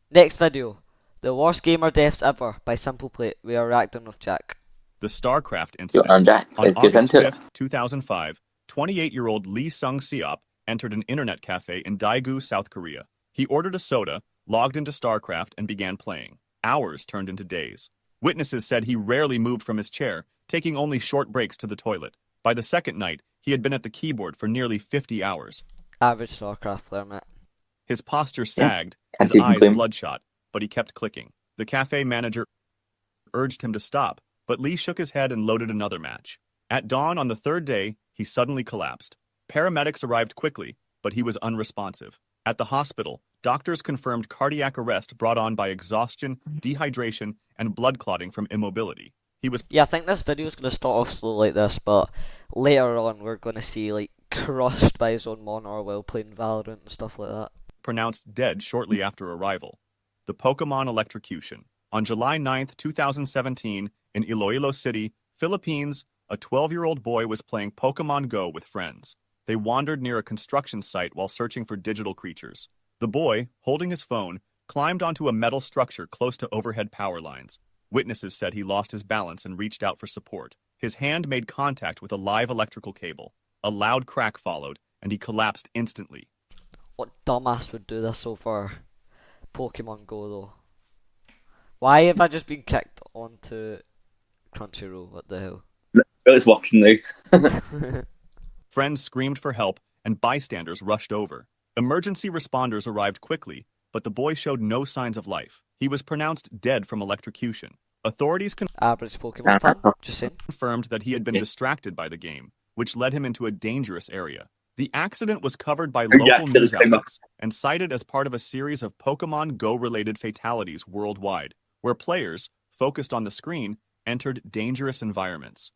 Next video. The worst gamer deaths ever by Simple Plate. We are reacting with Jack. The StarCraft Yo, I'm incident. Jack. On Let's get August into it. 5th, 2005, 28-year-old Lee Sung-seop entered an internet cafe in Daegu, South Korea. He ordered a soda, logged into StarCraft, and began playing. Hours turned into days. Witnesses said he rarely moved from his chair, taking only short breaks to the toilet. By the second night, he had been at the keyboard for nearly 50 hours. Average StarCraft player, mate. His posture sagged, his Can't even eyes blame him. bloodshot, but he kept clicking. The cafe manager urged him to stop, but Lee shook his head and loaded another match. At dawn on the third day, he suddenly collapsed. Paramedics arrived quickly, but he was unresponsive. At the hospital, doctors confirmed cardiac arrest brought on by exhaustion, dehydration, and blood clotting from immobility. He was Yeah, I think this video is going to start off slow like this, but later on we're going to see, like, crushed by his own monitor while playing Valorant and stuff like that. pronounced dead shortly after arrival. The Pokemon electrocution. On July 9, 2017, in Iloilo City, Philippines, a 12-year-old boy was playing Pokemon Go with friends. They wandered near a construction site while searching for digital creatures. The boy, holding his phone, climbed onto a metal structure close to overhead power lines. Witnesses said he lost his balance and reached out for support. His hand made contact with a live electrical cable. A loud crack followed, and he collapsed instantly. What dumbass would do this over Pokemon Go, though? Why have I just been kicked onto Crunchyroll? What the hell? It's watching now. Friends screamed for help, and bystanders rushed over. Emergency responders arrived quickly, but the boy showed no signs of life. He was pronounced dead from electrocution. Authorities Average Pokemon fan? Just saying. confirmed that he had been distracted by the game, which led him into a dangerous area. The accident was covered by local news outlets and cited as part of a series of Pokemon Go-related fatalities worldwide, where players, focused on the screen, entered dangerous environments.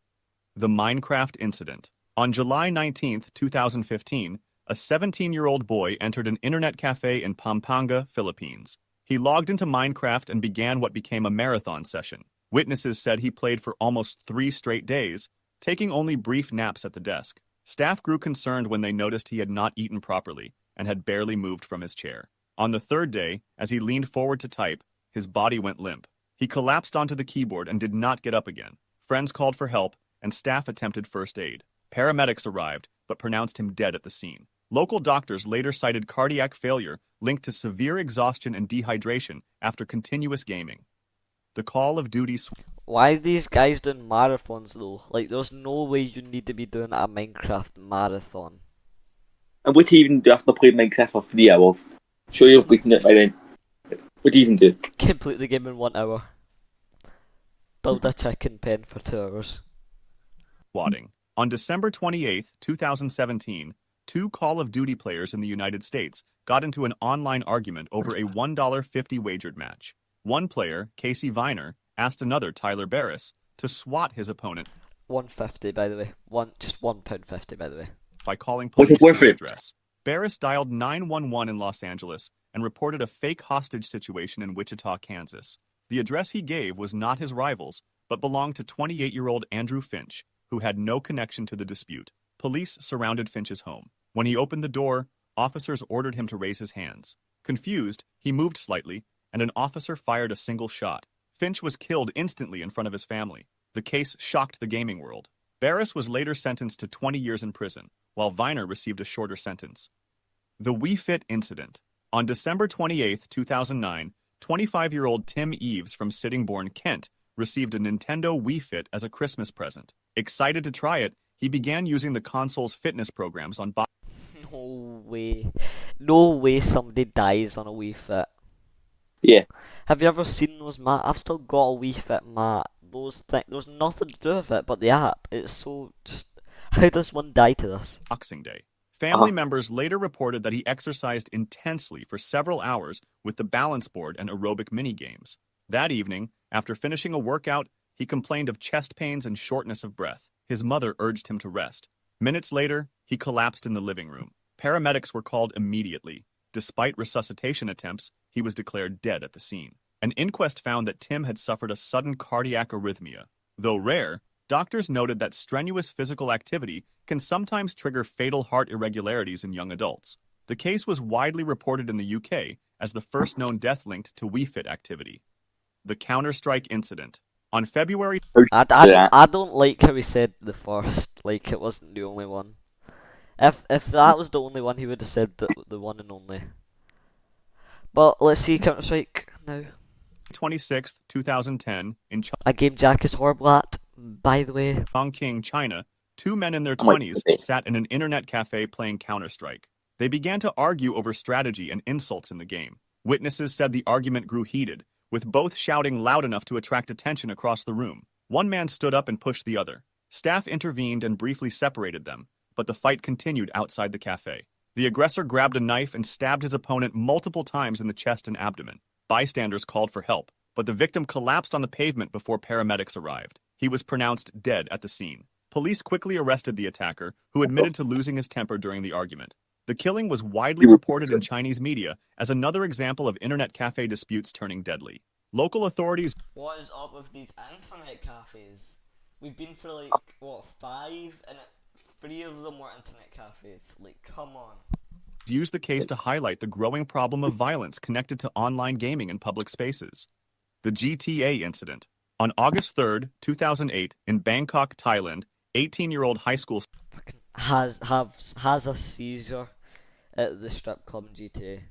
The Minecraft incident. On July 19, 2015, a 17-year-old boy entered an internet cafe in Pampanga, Philippines. He logged into Minecraft and began what became a marathon session. Witnesses said he played for almost 3 straight days, taking only brief naps at the desk. Staff grew concerned when they noticed he had not eaten properly and had barely moved from his chair. On the third day, as he leaned forward to type, his body went limp. He collapsed onto the keyboard and did not get up again. Friends called for help, and staff attempted first aid. Paramedics arrived, but pronounced him dead at the scene. Local doctors later cited cardiac failure linked to severe exhaustion and dehydration after continuous gaming. The Call of Duty Why are these guys doing marathons, though? Like, there's no way you need to be doing a Minecraft marathon. And what do you even do after playing Minecraft for 3 hours? Sure you've beaten it by then. What do you even do? Complete the game in 1 hour. Build a chicken pen for 2 hours. squatting. On December 28, 2017, 2 Call of Duty players in the United States got into an online argument over a $1.50 wagered match. One player, Casey Viner, asked another, Tyler Barris, to swat his opponent 150, by the way. Just £1.50, by the way. by calling Was police it to worth his it? address. Barris dialed 911 in Los Angeles and reported a fake hostage situation in Wichita, Kansas. The address he gave was not his rival's, but belonged to 28-year-old Andrew Finch, who had no connection to the dispute. Police surrounded Finch's home. When he opened the door, officers ordered him to raise his hands. Confused, he moved slightly, and an officer fired a single shot. Finch was killed instantly in front of his family. The case shocked the gaming world. Barris was later sentenced to 20 years in prison, while Viner received a shorter sentence. The Wii Fit incident. On December 28, 2009, 25-year-old Tim Eves from Sittingbourne, Kent, received a Nintendo Wii Fit as a Christmas present. Excited to try it, he began using the console's fitness programs on No way. No way somebody dies on a Wii Fit. Yeah. Have you ever seen those mat? I've still got a Wii Fit mat. There's nothing to do with it but the app. It's so just... How does one die to this? Boxing Day. Family members later reported that he exercised intensely for several hours with the balance board and aerobic mini-games. That evening, after finishing a workout, he complained of chest pains and shortness of breath. His mother urged him to rest. Minutes later, he collapsed in the living room. Paramedics were called immediately. Despite resuscitation attempts, he was declared dead at the scene. An inquest found that Tim had suffered a sudden cardiac arrhythmia. Though rare, doctors noted that strenuous physical activity can sometimes trigger fatal heart irregularities in young adults. The case was widely reported in the UK as the first known death linked to Wii Fit activity. The Counter-Strike incident. On February I don't like how he said the first, like it wasn't the only one. If that was the only one, he would have said the one and only. But let's see Counter-Strike now. 26th, 2010, in A game Jack is horrible at, by the way. Chongqing, China, two men in their Oh my 20s goodness. sat in an internet cafe playing Counter-Strike. They began to argue over strategy and insults in the game. Witnesses said the argument grew heated, with both shouting loud enough to attract attention across the room. One man stood up and pushed the other. Staff intervened and briefly separated them, but the fight continued outside the cafe. The aggressor grabbed a knife and stabbed his opponent multiple times in the chest and abdomen. Bystanders called for help, but the victim collapsed on the pavement before paramedics arrived. He was pronounced dead at the scene. Police quickly arrested the attacker, who admitted to losing his temper during the argument. The killing was widely reported in Chinese media as another example of internet cafe disputes turning deadly. Local authorities... What is up with these internet cafes? We've been for like, what, 5? And 3 of them were internet cafes. Like, come on. used the case to highlight the growing problem of violence connected to online gaming in public spaces. The GTA incident. On August 3rd, 2008, in Bangkok, Thailand, 18-year-old high school Has a seizure at the strip club in GTA.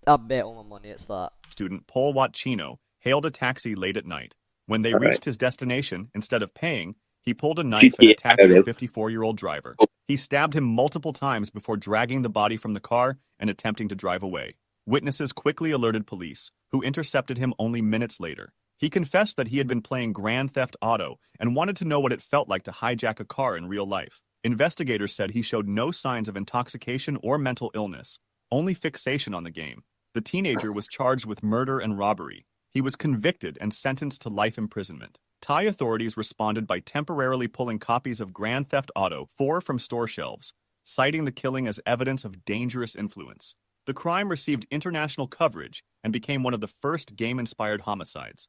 I bet all my money it's that. student Paul Watchino hailed a taxi late at night. When they reached his destination, instead of paying, he pulled a knife and attacked the 54-year-old driver. He stabbed him multiple times before dragging the body from the car and attempting to drive away. Witnesses quickly alerted police, who intercepted him only minutes later. He confessed that he had been playing Grand Theft Auto and wanted to know what it felt like to hijack a car in real life. Investigators said he showed no signs of intoxication or mental illness, only fixation on the game. The teenager was charged with murder and robbery. He was convicted and sentenced to life imprisonment. Thai authorities responded by temporarily pulling copies of Grand Theft Auto 4 from store shelves, citing the killing as evidence of dangerous influence. The crime received international coverage and became one of the first game-inspired homicides.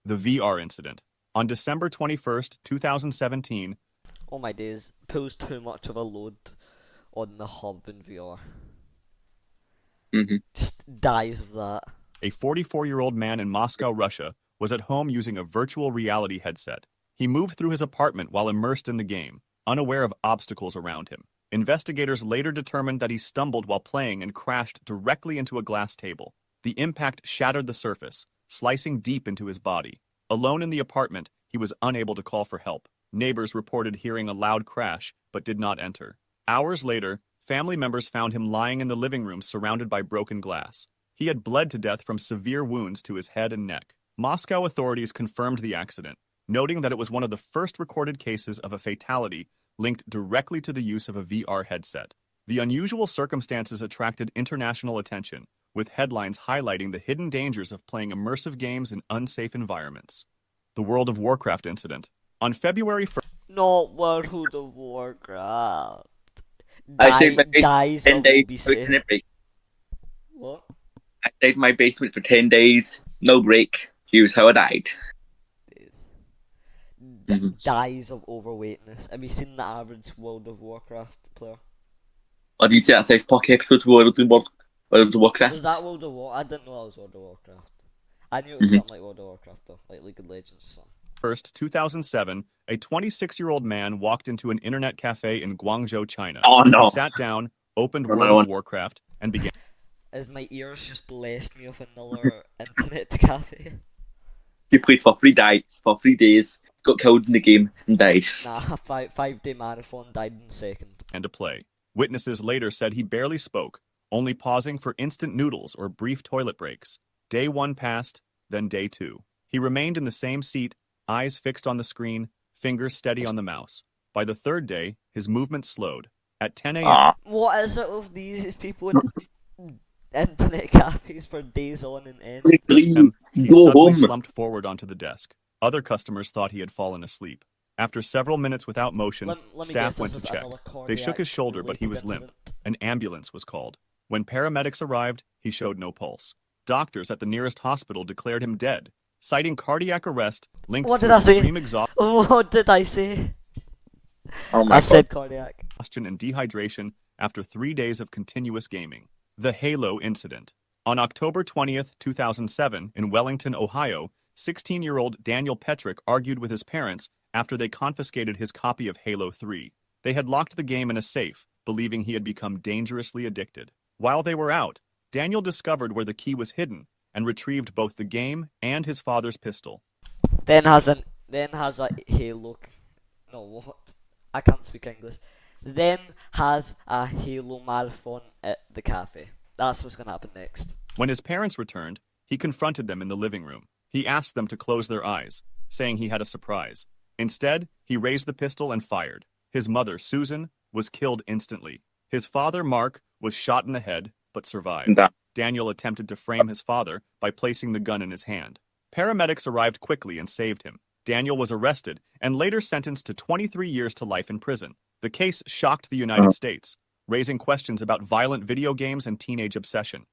The VR incident. On December 21st, 2017, Oh my days, pulls too much of a load on the hub in VR. Just dies of that. a 44-year-old man in Moscow, Russia, was at home using a virtual reality headset. He moved through his apartment while immersed in the game, unaware of obstacles around him. Investigators later determined that he stumbled while playing and crashed directly into a glass table. The impact shattered the surface, slicing deep into his body. Alone in the apartment, he was unable to call for help. Neighbors reported hearing a loud crash, but did not enter. Hours later, family members found him lying in the living room surrounded by broken glass. He had bled to death from severe wounds to his head and neck. Moscow authorities confirmed the accident, noting that it was one of the first recorded cases of a fatality linked directly to the use of a VR headset. The unusual circumstances attracted international attention, with headlines highlighting the hidden dangers of playing immersive games in unsafe environments. The World of Warcraft incident. On February 1st, Not World of Warcraft. I stayed in my Dies basement of 10 days obesity. without a break. What? I stayed in my basement for 10 days, no break. Here's how I died. Dies of overweightness. Have you seen the average World of Warcraft player? Or do you see that South Park episode of World of Warcraft? Was that World of War? I didn't know that was World of Warcraft. I knew it was Mhm. something like World of Warcraft though, like League of Legends or something. 2007, a 26-year-old man walked into an internet cafe in Guangzhou, China. Oh no. He sat down, opened Another World one. of Warcraft, and began As my ears just blessed me with another internet cafe. He played for 3 days, got killed in the game, and died. Nah, 5-day marathon, died in a second. to play. Witnesses later said he barely spoke, only pausing for instant noodles or brief toilet breaks. Day 1 passed, then day 2. He remained in the same seat, eyes fixed on the screen, fingers steady on the mouse. By the 3rd day, his movement slowed. At 10 a.m., What is it with these people in internet cafes for days on end? Please, he go suddenly home. slumped forward onto the desk. Other customers thought he had fallen asleep. After several minutes without motion, Let me staff guess, went this to is check. another They shook his shoulder, but he was cardiac-related limp. An ambulance was called. When paramedics arrived, he showed no pulse. Doctors at the nearest hospital declared him dead, citing cardiac arrest linked What to did I say? extreme incident. What did I say? Oh my I god. said cardiac. exhaustion and dehydration after 3 days of continuous gaming. The Halo incident. On October 20th, 2007, in Wellington, Ohio, 16-year-old Daniel Petrick argued with his parents after they confiscated his copy of Halo 3. They had locked the game in a safe, believing he had become dangerously addicted. While they were out, Daniel discovered where the key was hidden and retrieved both the game and his father's pistol. Then has a Halo. No, what? I can't speak English. Then has a Halo marathon at the cafe. That's what's gonna happen next. When his parents returned, he confronted them in the living room. He asked them to close their eyes, saying he had a surprise. Instead, he raised the pistol and fired. His mother, Susan, was killed instantly. His father, Mark, was shot in the head, but survived. Daniel attempted to frame his father by placing the gun in his hand. Paramedics arrived quickly and saved him. Daniel was arrested and later sentenced to 23 years to life in prison. The case shocked the United States, raising questions about violent video games and teenage obsession.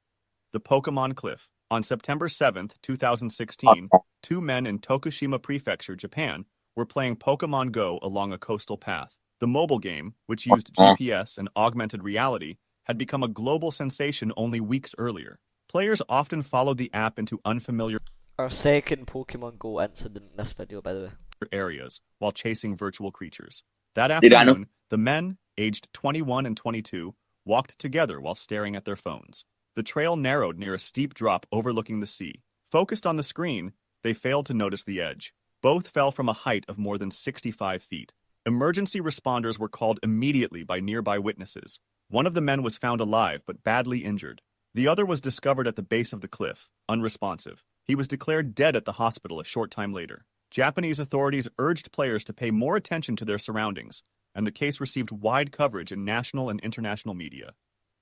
The Pokemon Cliff. On September 7, 2016, two men in Tokushima Prefecture, Japan, were playing Pokemon Go along a coastal path. The mobile game, which used GPS and augmented reality, had become a global sensation only weeks earlier. Players often followed the app into unfamiliar Our second Pokemon Go incident in this video, by the way. areas while chasing virtual creatures. That afternoon, the men, aged 21 and 22, walked together while staring at their phones. The trail narrowed near a steep drop overlooking the sea. Focused on the screen, they failed to notice the edge. Both fell from a height of more than 65 feet. Emergency responders were called immediately by nearby witnesses. One of the men was found alive but badly injured. The other was discovered at the base of the cliff, unresponsive. He was declared dead at the hospital a short time later. Japanese authorities urged players to pay more attention to their surroundings, and the case received wide coverage in national and international media.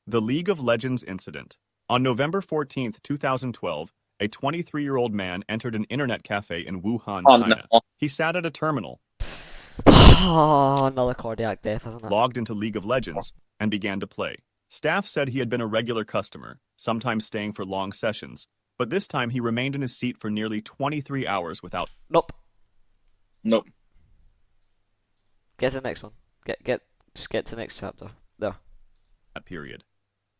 The League of Legends incident. On November 14, 2012, a 23-year-old man entered an internet cafe in Wuhan, China. He sat at a terminal, Oh, another cardiac death, isn't it? logged into League of Legends, and began to play. Staff said he had been a regular customer, sometimes staying for long sessions, but this time he remained in his seat for nearly 23 hours without... Nope. Get to the next one. Just get to the next chapter. There. that period.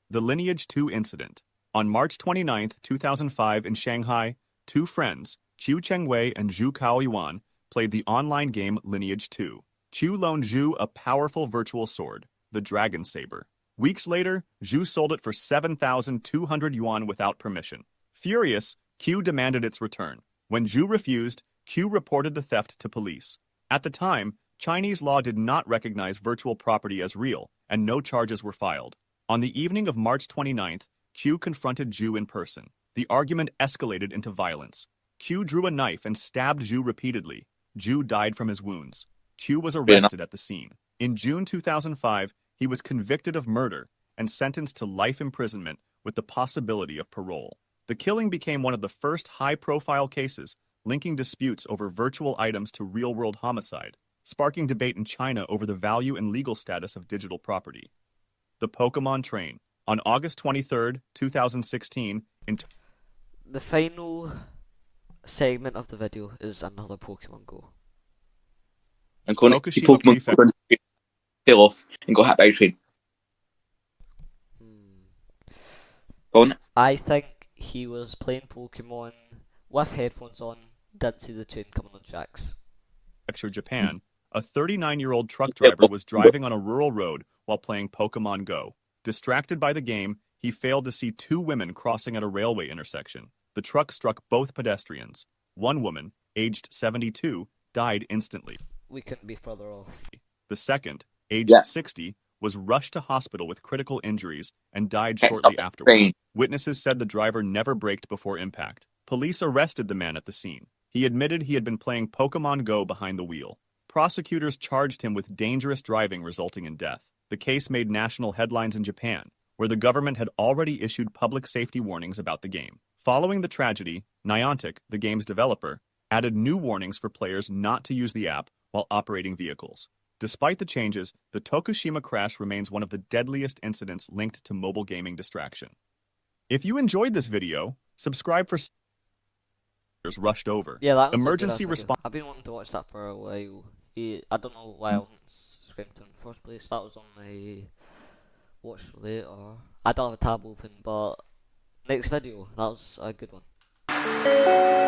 The Lineage 2 incident. On March 29, 2005 in Shanghai, two friends, Qiu Chengwei and Zhu Kaoyuan, played the online game Lineage 2. Qiu loaned Zhu a powerful virtual sword, the Dragon Saber. Weeks later, Zhu sold it for 7,200 yuan without permission. Furious, Qiu demanded its return. When Zhu refused, Qiu reported the theft to police. At the time, Chinese law did not recognize virtual property as real, and no charges were filed. On the evening of March 29th, Qiu confronted Zhu in person. The argument escalated into violence. Qiu drew a knife and stabbed Zhu repeatedly. Zhu died from his wounds. Qiu was arrested at the scene. In June 2005, he was convicted of murder and sentenced to life imprisonment with the possibility of parole. The killing became one of the first high-profile cases linking disputes over virtual items to real-world homicide, sparking debate in China over the value and legal status of digital property. The Pokemon Train. On August 23, 2016, The final segment of the video is another Pokemon Go. And Pokemon fell off and got hit by a train. Go on. I think he was playing Pokemon with headphones on, didn't see the train coming on tracks. Japan, a 39-year-old truck driver was driving on a rural road while playing Pokemon Go. Distracted by the game, he failed to see two women crossing at a railway intersection. The truck struck both pedestrians. One woman, aged 72, died instantly. We couldn't be further off. The second, aged 60, was rushed to hospital with critical injuries and died shortly afterward. Witnesses said the driver never braked before impact. Police arrested the man at the scene. He admitted he had been playing Pokemon Go behind the wheel. Prosecutors charged him with dangerous driving resulting in death. The case made national headlines in Japan, where the government had already issued public safety warnings about the game. Following the tragedy, Niantic, the game's developer, added new warnings for players not to use the app while operating vehicles. Despite the changes, the Tokushima crash remains one of the deadliest incidents linked to mobile gaming distraction. If you enjoyed this video, subscribe for rushed over. Yeah, that was Emergency response. I've been wanting to watch that for a while. I don't know why I wasn't subscribed to in the first place. That was on my watch later. I don't have a tab open, but next video. That was a good one.